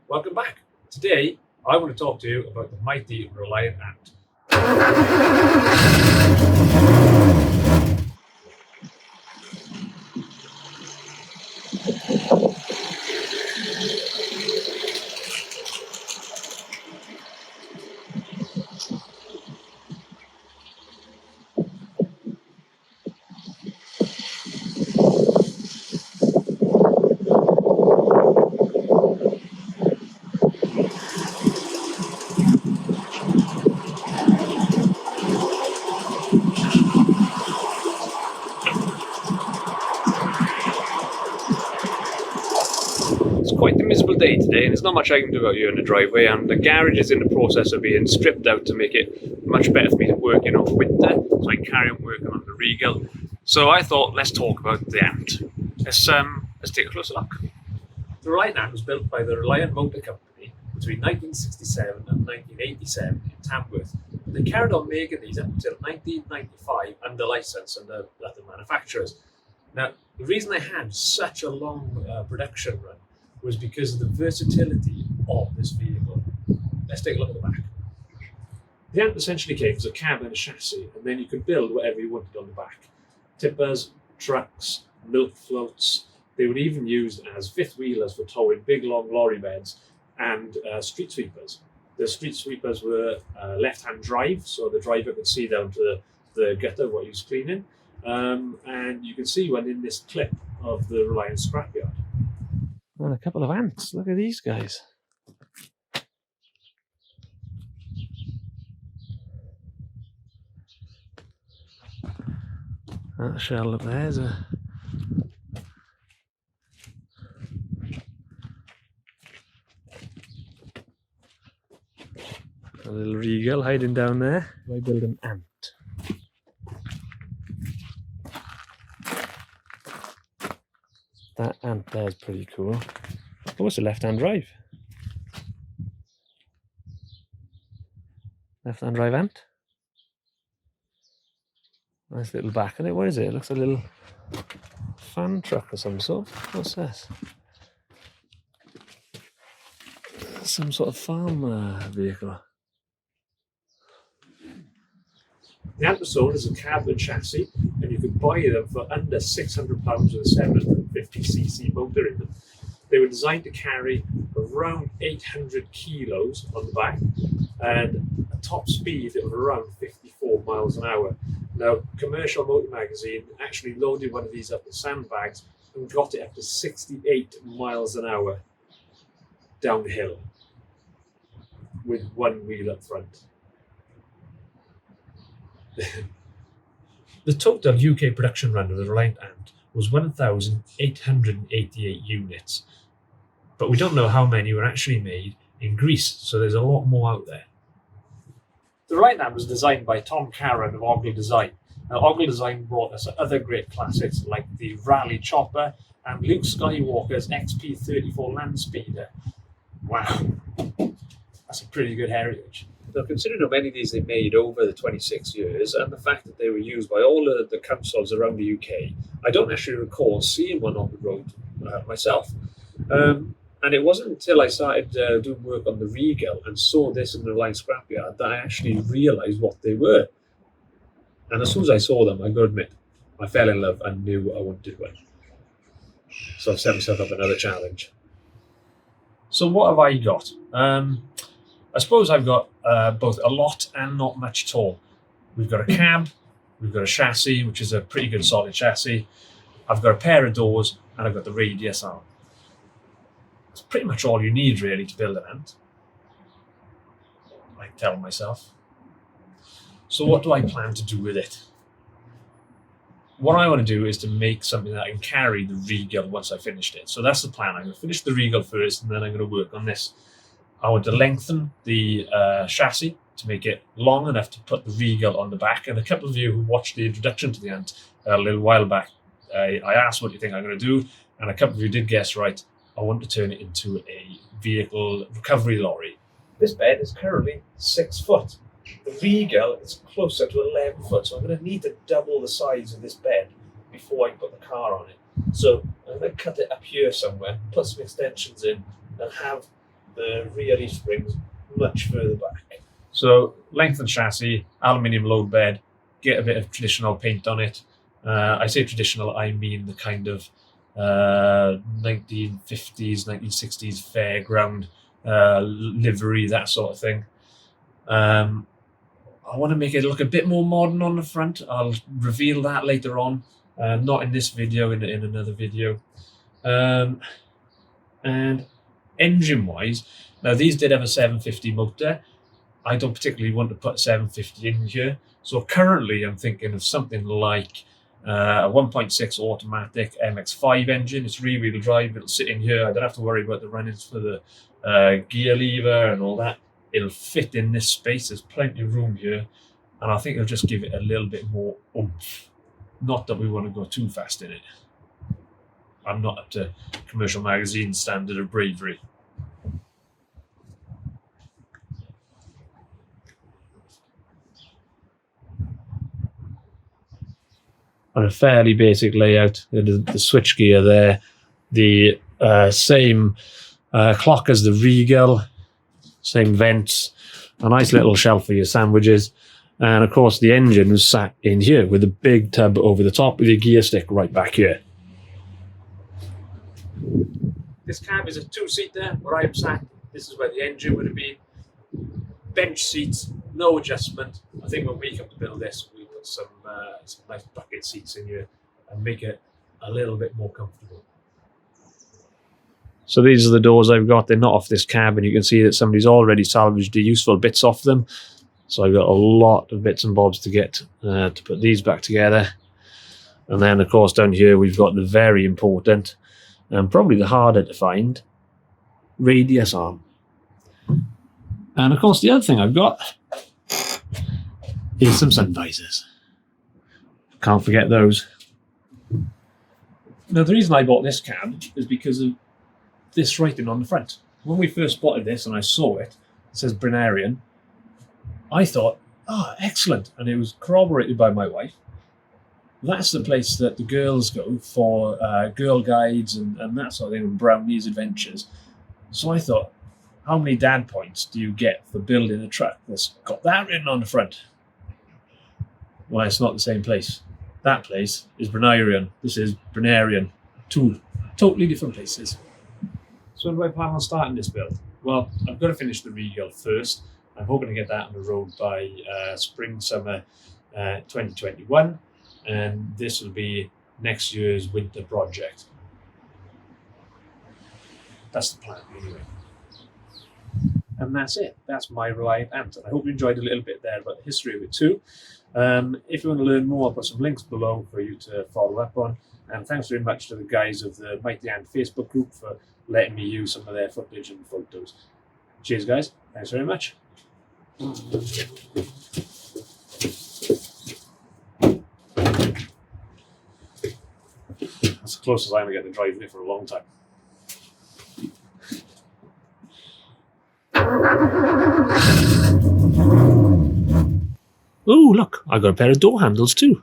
Welcome back. Today, I want to talk to you about the mighty Reliant ant. It's quite a miserable day today, and there's not much I can do out here in the driveway, and the garage is in the process of being stripped out to make it much better for me to work in over winter, so I can carry on working on the Regal. So I thought, let's talk about the ant. Let's take a closer look. The Reliant ant was built by the Reliant Motor Company between 1967 and 1987 in Tamworth. They carried on making these up until 1995 under license under other manufacturers. Now, the reason they had such a long production run was because of the versatility of this vehicle. Let's take a look at the back. The ant essentially came as a cab and a chassis, and then you could build whatever you wanted on the back. Tippers, trucks, milk floats. They were even used as fifth wheelers for towing big long lorry beds and street sweepers. The street sweepers were left-hand drive, so the driver could see down to the gutter what he was cleaning. And you can see one in this clip of the Reliant scrapyard. And a couple of ants. Look at these guys. That shell up there is a little Regal hiding down there. I build an ant. That ant there is pretty cool. Oh, it's a left-hand drive. Left-hand drive ant. Nice little back on it. What is it? It looks like a little fan truck of some sort. What's this? Some sort of farm vehicle. The ant was sold as a cab and chassis, and you could buy them for under £600 with a 750cc motor in them. They were designed to carry around 800 kilos on the back and a top speed of around 54 miles an hour. Now, Commercial Motor Magazine actually loaded one of these up with sandbags and got it up to 68 miles an hour downhill with one wheel up front. The total UK production run of the Reliant ant was 1,888 units, but we don't know how many were actually made in Greece, so there's a lot more out there. The Reliant ant was designed by Tom Carron of Ogle Design. Now, Ogle Design brought us other great classics like the Rally Chopper and Luke Skywalker's XP34 Land Speeder. Wow, that's a pretty good heritage. Now, considering how many of these they made over the 26 years and the fact that they were used by all of the councils around the UK, I don't actually recall seeing one on the road myself. And it wasn't until I started doing work on the Regal and saw this in the Reliant scrapyard that I actually realised what they were. And as soon as I saw them, I got to admit, I fell in love and knew I wanted one. So I've set myself up another challenge. So what have I got? I suppose I've got both a lot and not much at all. We've got a cab, we've got a chassis, which is a pretty good solid chassis. I've got a pair of doors, and I've got the radius arm. That's pretty much all you need, really, to build an ant. I tell myself. So what do I plan to do with it? What I want to do is to make something that I can carry the Regal once I finished it. So that's the plan. I'm going to finish the Regal first, and then I'm going to work on this. I want to lengthen the chassis to make it long enough to put the Regal on the back. And a couple of you who watched the introduction to the ant a little while back, I asked what you think I'm going to do, and a couple of you did guess right. I want to turn it into a vehicle recovery lorry. This bed is currently 6 foot. The Regal is closer to 11 foot, so I'm going to need to double the size of this bed before I put the car on it. So I'm going to cut it up here somewhere, put some extensions in, and have the rear leaf springs much further back. So lengthened chassis, aluminium load bed, get a bit of traditional paint on it. I say traditional, I mean the kind of 1950s, 1960s fairground livery, that sort of thing. I want to make it look a bit more modern on the front. I'll reveal that later on, not in this video, in another video. And engine-wise, now these did have a 750 motor. I don't particularly want to put 750 in here. So currently I'm thinking of something like a 1.6 automatic MX-5 engine. It's rear-wheel drive. It'll sit in here. I don't have to worry about the runnings for the gear lever and all that. It'll fit in this space. There's plenty of room here. And I think it'll just give it a little bit more oomph. Not that we want to go too fast in it. I'm not up to commercial magazine standard of bravery. On a fairly basic layout, the switch gear there, the same clock as the Regal, same vents, a nice little shelf for your sandwiches, and of course the engine was sat in here with a big tub over the top with your gear stick right back here. This cab is a two-seater where I'm sat. This is where the engine would have been. Bench seats, no adjustment. I think when we come to build this, we put some nice bucket seats in here and make it a little bit more comfortable. So these are the doors I've got. They're not off this cab, and you can see that somebody's already salvaged the useful bits off them. So I've got a lot of bits and bobs to get to put these back together. And then, of course, down here we've got the very important and probably the harder to find radius arm. And of course, the other thing I've got is some sun visors. Can't forget those. Now, the reason I bought this cab is because of this writing on the front. When we first spotted this and I saw it, it says Reliant. I thought, oh, excellent. And it was corroborated by my wife. That's the place that the girls go for girl guides and that sort of thing, and brownies adventures. So I thought, how many dad points do you get for building a truck that's got that written on the front? Well, it's not the same place. That place is Reliant. This is Reliant. Two totally different places. So when do I plan on starting this build? Well, I've got to finish the Regal first. I'm hoping to get that on the road by spring, summer 2021. And this will be next year's winter project. That's the plan, anyway. And that's it. That's my Reliant Ant. And I hope you enjoyed a little bit there about the history of it too. If you want to learn more, I'll put some links below for you to follow up on. And thanks very much to the guys of the Mighty Ant Facebook group for letting me use some of their footage and photos. Cheers, guys. Thanks very much. That's the closest I'm going to get to driving it for a long time. Oh, look, I got a pair of door handles too.